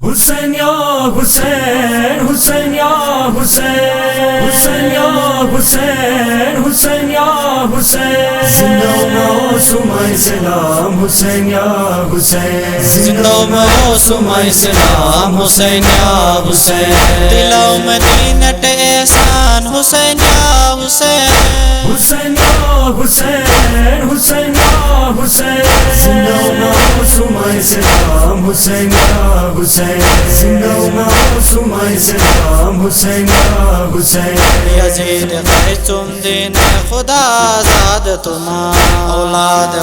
حسین یا حسین حسین یا حسین حسین یا حسین حسین یا حسین زندہ معصوم اسلام حسین یا حسین زندہ معصوم اسلام حسین یا حسین دلوں میں دینت احسان حسین یا حسین حسین یا حسین حسین یا حسین زندہ معصوم اسلام حسین یا حسین زندہ معصوم اسلام حسین یا حسین یزید خیر تم دین خدا آزاد تما اولاد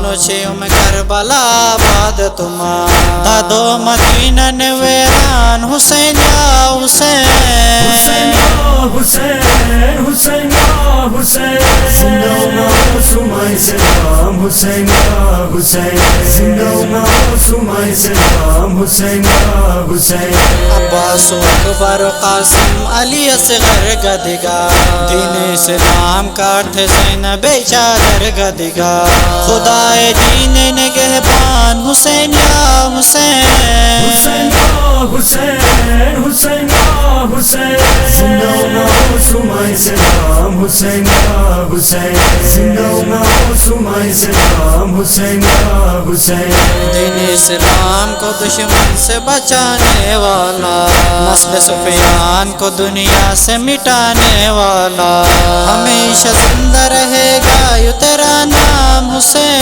منشیوں میں کربلا آباد تما دادو مدینہ نویران حسین یا حسین حسین یا حسین حسین یا حسین زندہ معصوم اسلام حسین یا حسین زندہ معصوم اسلام حسین یا حسین عباس اکبر قاسم علی اصغر گدگا دین اسلام کاٹھ زینب چادر گدگا خدائے دین نگہبان حسین یا حسین حسین یا حسین حسین یا حسین زندہ معصوم اسلام حسین یا حسین زندہ معصوم اسلام حسین یا حسین دین اسلام کو دشمن سے بچانے والا نسل سفیان کو دنیا سے مٹانے والا ہمیشہ زندہ رہے گا یہ تیرا نام حسین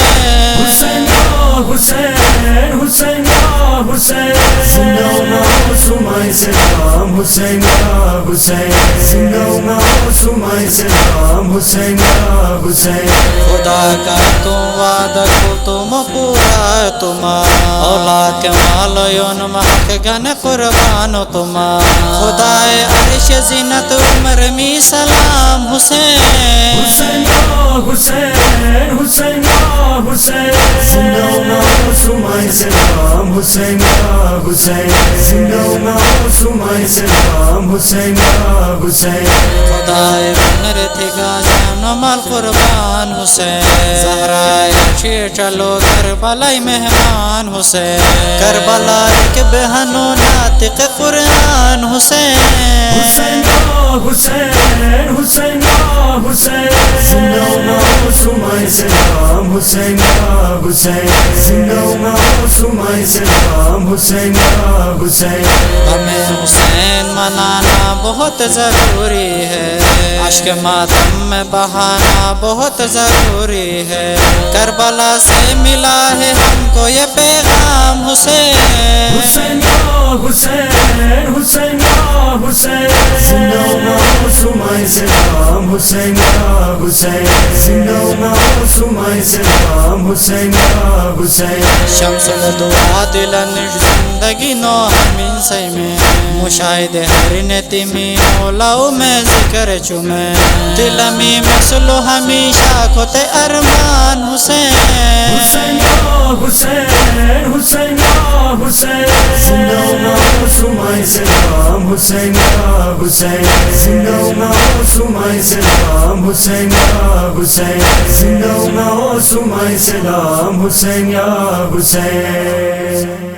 حسین یا حسین حسین یا حسین زندہ معصوم اسلام حسین یا حسین زندہ معصوم اسلام حسین یا حسین خدا کا تم وعدہ کو تم پورا تما اولاد کے مال یون محق گن قربان تما خدائے عرش زینت عمر می سلام حسین حسین یا حسین حسین یا حسین زندہ معصوم اسلام حسین یا حسین زندہ معصوم اسلام حسین یا حسین خدائے بنر تھی غازیان مال قربان حسین زہرائے اچھی چلو کربلائی مہمان حسین کربلا ایک بہنو ناطق قرآن حسین حسین یا حسین حسین یا حسین زندہ معصوم اسلام حسین یا حسین زندہ معصوم اسلام حسین یا حسین ہمیں حسین منانا بہت ضروری ہے عشق ماتم میں بہانا بہت ضروری ہے کربلا سے ملا ہے ہم کو یہ پیغام حسین حسین یا حسین حسین یا حسین زندہ معصوم اسلام حسین یا حسین زندہ معصوم اسلام حسین یا حسین شمس الدعا دلن زندگی نو ہمین سی میں مشاہد ہر نتیمی مولاو میں ذکر چومے دل میں مسلو ہمیشہ کھوتے ارمان حسین حسین یا حسین حسین یا حسین زندہ معصوم اسلام حسین یا حسین زندہ معصوم اسلام حسین یا حسین زندہ معصوم اسلام حسین یا حسین